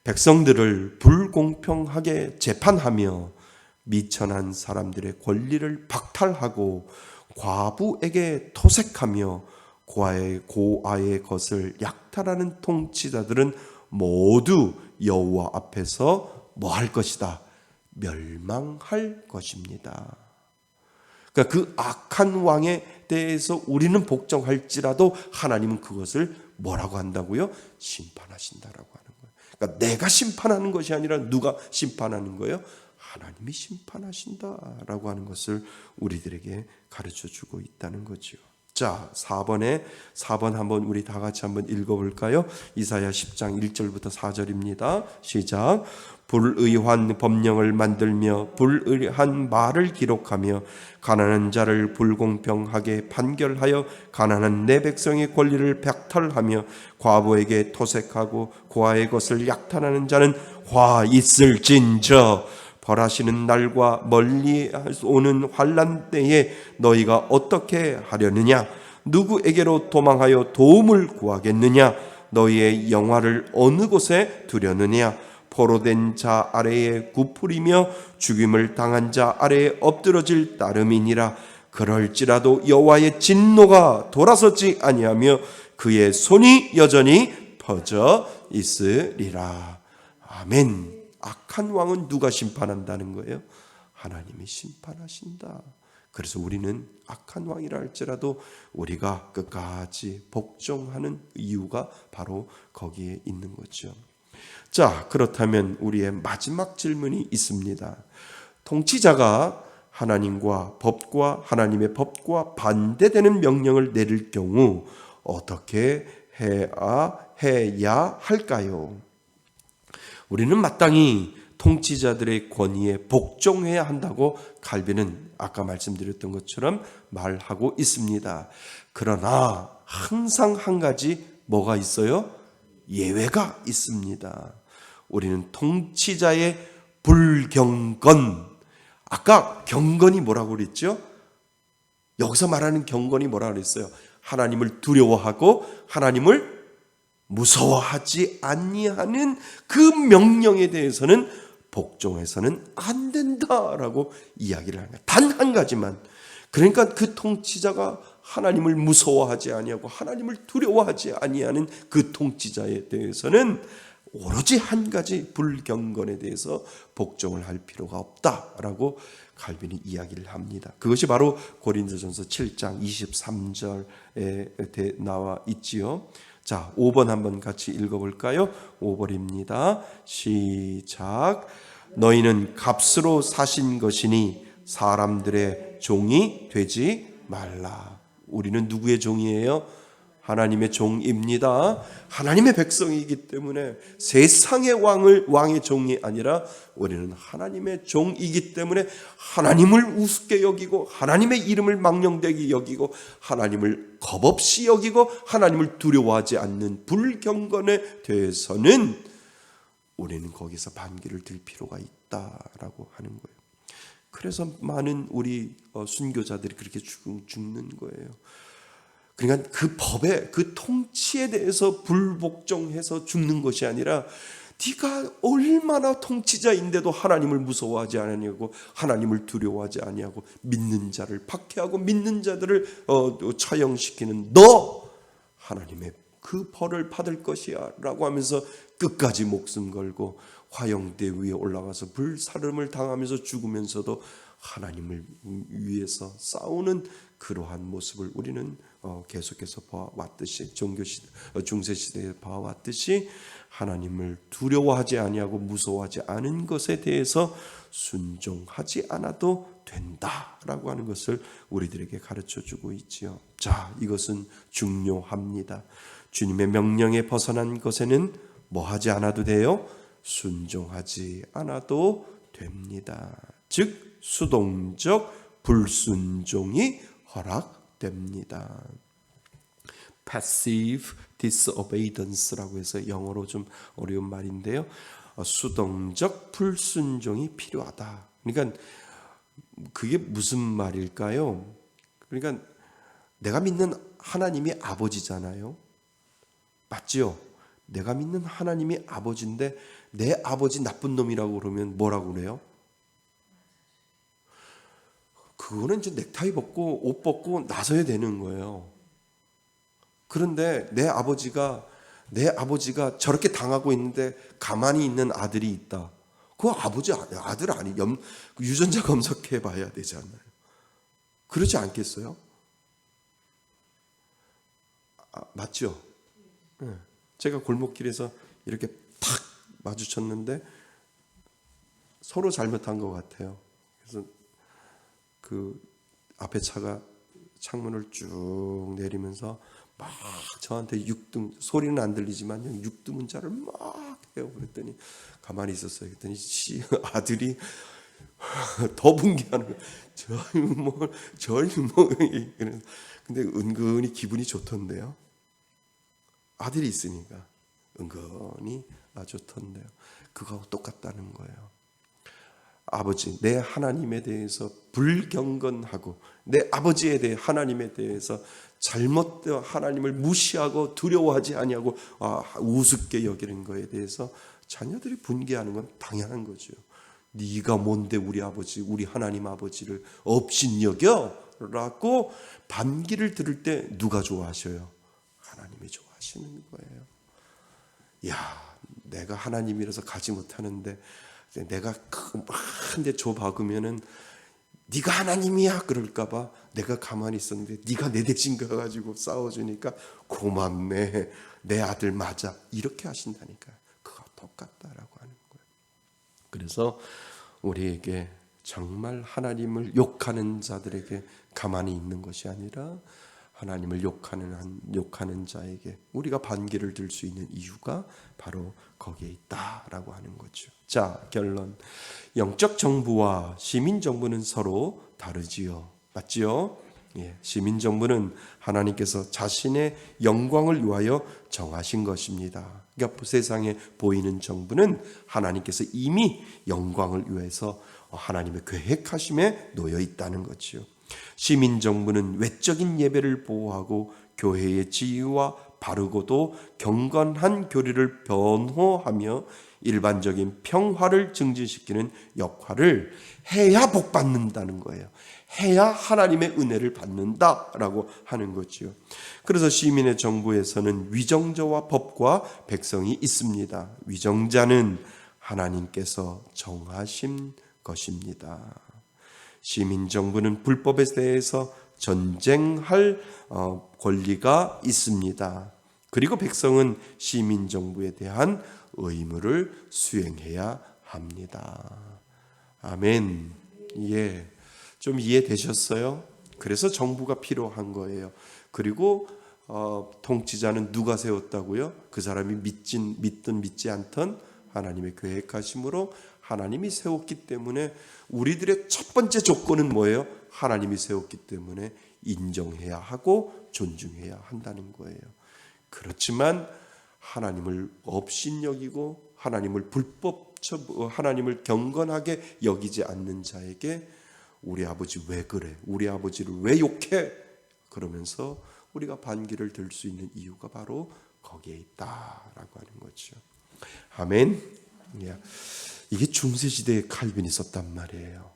백성들을 불공평하게 재판하며 미천한 사람들의 권리를 박탈하고 과부에게 토색하며 고아의 것을 약탈하는 통치자들은 모두 여호와 앞에서 뭐 할 것이다? 멸망할 것입니다. 그러니까 그 악한 왕에 대해서 우리는 복종할지라도 하나님은 그것을 뭐라고 한다고요? 심판하신다라고 하는 거예요. 그러니까 내가 심판하는 것이 아니라 누가 심판하는 거예요? 하나님이 심판하신다라고 하는 것을 우리들에게 가르쳐주고 있다는 거죠. 자, 4번 한번 우리 다 같이 한번 읽어볼까요? 이사야 10장 1절부터 4절입니다. 시작. 불의한 법령을 만들며 불의한 말을 기록하며 가난한 자를 불공평하게 판결하여 가난한 내 백성의 권리를 박탈하며 과부에게 토색하고 고아의 것을 약탈하는 자는 화 있을진저 벌하시는 날과 멀리 오는 환난 때에 너희가 어떻게 하려느냐? 누구에게로 도망하여 도움을 구하겠느냐? 너희의 영화를 어느 곳에 두려느냐? 포로된 자 아래에 굽으리며 죽임을 당한 자 아래에 엎드러질 따름이니라. 그럴지라도 여호와의 진노가 돌아서지 아니하며 그의 손이 여전히 퍼져 있으리라. 아멘. 악한 왕은 누가 심판한다는 거예요? 하나님이 심판하신다. 그래서 우리는 악한 왕이라 할지라도 우리가 끝까지 복종하는 이유가 바로 거기에 있는 거죠. 자, 그렇다면 우리의 마지막 질문이 있습니다. 통치자가 하나님의 법과 반대되는 명령을 내릴 경우 어떻게 해야 할까요? 우리는 마땅히 통치자들의 권위에 복종해야 한다고 칼빈은 아까 말씀드렸던 것처럼 말하고 있습니다. 그러나 항상 한 가지 뭐가 있어요? 예외가 있습니다. 우리는 통치자의 불경건, 아까 경건이 뭐라고 그랬죠? 여기서 말하는 경건이 뭐라고 그랬어요? 하나님을 두려워하고 하나님을 무서워하지 아니하는 그 명령에 대해서는 복종해서는 안 된다라고 이야기를 합니다. 단 한 가지만. 그러니까 그 통치자가 하나님을 무서워하지 아니하고 하나님을 두려워하지 아니하는 그 통치자에 대해서는 오로지 한 가지 불경건에 대해서 복종을 할 필요가 없다라고 칼빈이 이야기를 합니다. 그것이 바로 고린도전서 7장 23절에 나와 있지요. 자, 5번 한번 같이 읽어볼까요? 5번입니다. 시작. 너희는 값으로 사신 것이니 사람들의 종이 되지 말라. 우리는 누구의 종이에요? 하나님의 종입니다. 하나님의 백성이기 때문에 세상의 왕의 종이 아니라 우리는 하나님의 종이기 때문에 하나님을 우습게 여기고 하나님의 이름을 망령되게 여기고 하나님을 겁없이 여기고 하나님을 두려워하지 않는 불경건에 대해서는 우리는 거기서 반기를 들 필요가 있다라고 하는 거예요. 그래서 많은 우리 순교자들이 그렇게 죽는 거예요. 그러니까 그 법에, 그 통치에 대해서 불복종해서 죽는 것이 아니라 네가 얼마나 통치자인데도 하나님을 무서워하지 아니하고 하나님을 두려워하지 아니하고 믿는 자를 박해하고 믿는 자들을 처형시키는 너 하나님의 그 벌을 받을 것이야 라고 하면서 끝까지 목숨 걸고 화영대 위에 올라가서 불사름을 당하면서 죽으면서도 하나님을 위해서 싸우는 그러한 모습을 우리는 계속해서 봐왔듯이 중세시대에 봐왔듯이 하나님을 두려워하지 아니하고 무서워하지 않은 것에 대해서 순종하지 않아도 된다라고 하는 것을 우리들에게 가르쳐주고 있지요. 자, 이것은 중요합니다. 주님의 명령에 벗어난 것에는 뭐 하지 않아도 돼요? 순종하지 않아도 됩니다. 즉 수동적 불순종이 허락됩니다. Passive disobedience라고 해서 영어로 좀 어려운 말인데요. 수동적 불순종이 필요하다. 그러니까 그게 무슨 말일까요? 그러니까 내가 믿는 하나님이 아버지잖아요. 맞지요? 내가 믿는 하나님이 아버지인데 내 아버지 나쁜 놈이라고 그러면 뭐라고 그래요? 그거는 이제 넥타이 벗고 옷 벗고 나서야 되는 거예요. 그런데 내 아버지가 저렇게 당하고 있는데 가만히 있는 아들이 있다. 그거 아들 아니 유전자 검색해 봐야 되잖아요. 그렇지 않겠어요? 맞죠? 네. 제가 골목길에서 이렇게 탁 마주쳤는데 서로 잘못한 것 같아요. 그래서 그 앞에 차가 창문을 쭉 내리면서 막 저한테 소리는 안 들리지만 육두문자를 막 해요. 그랬더니 가만히 있었어요. 그랬더니 아들이 더 분개하는 거예요. 근데 은근히 기분이 좋던데요. 아들이 있으니까 은근히 좋던데요. 그거하고 똑같다는 거예요. 아버지, 내 하나님에 대해서 불경건하고 내 아버지에 대해 하나님에 대해서 잘못되어 하나님을 무시하고 두려워하지 아니하고 우습게 여기는 것에 대해서 자녀들이 분개하는 건 당연한 거죠. 네가 뭔데 우리 아버지, 우리 하나님 아버지를 업신여겨? 라고 반기를 들을 때 누가 좋아하셔요? 하나님이 좋아하시는 거예요. 야, 내가 하나님이라서 가지 못하는데 내가 한 대 줘 박으면은 네가 하나님이야 그럴까봐 내가 가만히 있었는데 네가 내 대신 가가지고 싸워주니까 고맙네, 내 아들 맞아, 이렇게 하신다니까. 그거 똑같다라고 하는 거예요. 그래서 우리에게 정말 하나님을 욕하는 자들에게 가만히 있는 것이 아니라 하나님을 욕하는 자에게 우리가 반기를 들 수 있는 이유가 바로 거기에 있다라고 하는 거죠. 자, 결론. 영적 정부와 시민 정부는 서로 다르지요. 맞지요? 예, 시민 정부는 하나님께서 자신의 영광을 위하여 정하신 것입니다. 그러니까 세상에 보이는 정부는 하나님께서 이미 영광을 위해서 하나님의 계획하심에 놓여 있다는 거지요. 시민 정부는 외적인 예배를 보호하고 교회의 지위와 바르고도 경건한 교리를 변호하며 일반적인 평화를 증진시키는 역할을 해야 복 받는다는 거예요. 해야 하나님의 은혜를 받는다라고 하는 거지요. 그래서 시민의 정부에서는 위정자와 법과 백성이 있습니다. 위정자는 하나님께서 정하신 것입니다. 시민 정부는 불법에 대해서 전쟁할 권리가 있습니다. 그리고 백성은 시민 정부에 대한 의무를 수행해야 합니다. 아멘. 예. 좀 이해되셨어요? 그래서 정부가 필요한 거예요. 그리고 통치자는 누가 세웠다고요? 그 사람이 믿든 믿지 않던 하나님의 계획하심으로 하나님이 세웠기 때문에 우리들의 첫 번째 조건은 뭐예요? 하나님이 세웠기 때문에 인정해야 하고 존중해야 한다는 거예요. 그렇지만 하나님을 업신여기고 하나님을 하나님을 경건하게 여기지 않는 자에게 우리 아버지 왜 그래? 우리 아버지를 왜 욕해? 그러면서 우리가 반기를 들 수 있는 이유가 바로 거기에 있다라고 하는 거죠. 아멘. 이게 중세시대에 칼빈이 썼단 말이에요.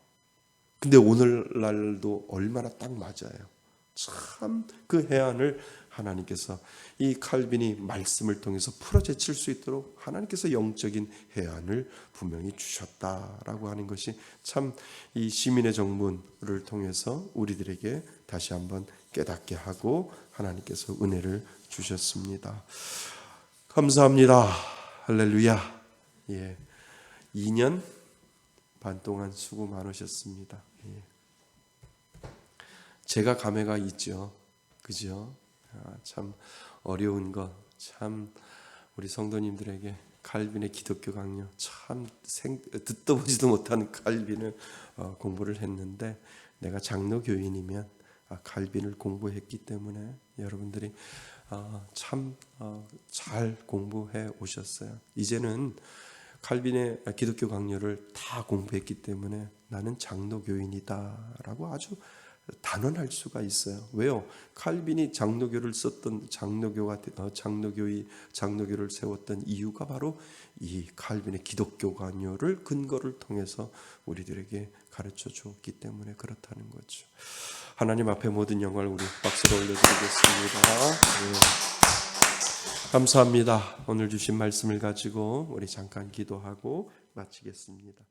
근데 오늘날도 얼마나 딱 맞아요. 참 그 해안을 하나님께서 이 칼빈이 말씀을 통해서 풀어제칠 수 있도록 하나님께서 영적인 해안을 분명히 주셨다라고 하는 것이 참 이 시민의 정문을 통해서 우리들에게 다시 한번 깨닫게 하고 하나님께서 은혜를 주셨습니다. 감사합니다. 할렐루야. 예, 2년 반 동안 수고 많으셨습니다. 예. 제가 감회가 있죠. 그죠? 참 어려운 것, 참 우리 성도님들에게 칼빈의 기독교 강요, 참 듣도 보지도 못한 칼빈을 공부를 했는데 내가 장로교인이면 칼빈을 공부했기 때문에 여러분들이 참 잘 공부해 오셨어요. 이제는 칼빈의 기독교 강요를 다 공부했기 때문에 나는 장로교인이다라고 아주 단언할 수가 있어요. 왜요? 칼빈이 장로교를 썼던 장로교를 세웠던 이유가 바로 이 칼빈의 기독교 강요를 근거를 통해서 우리들에게 가르쳐 주었기 때문에 그렇다는 거죠. 하나님 앞에 모든 영광을 우리 박수로 올려드리겠습니다. 네. 감사합니다. 오늘 주신 말씀을 가지고 우리 잠깐 기도하고 마치겠습니다.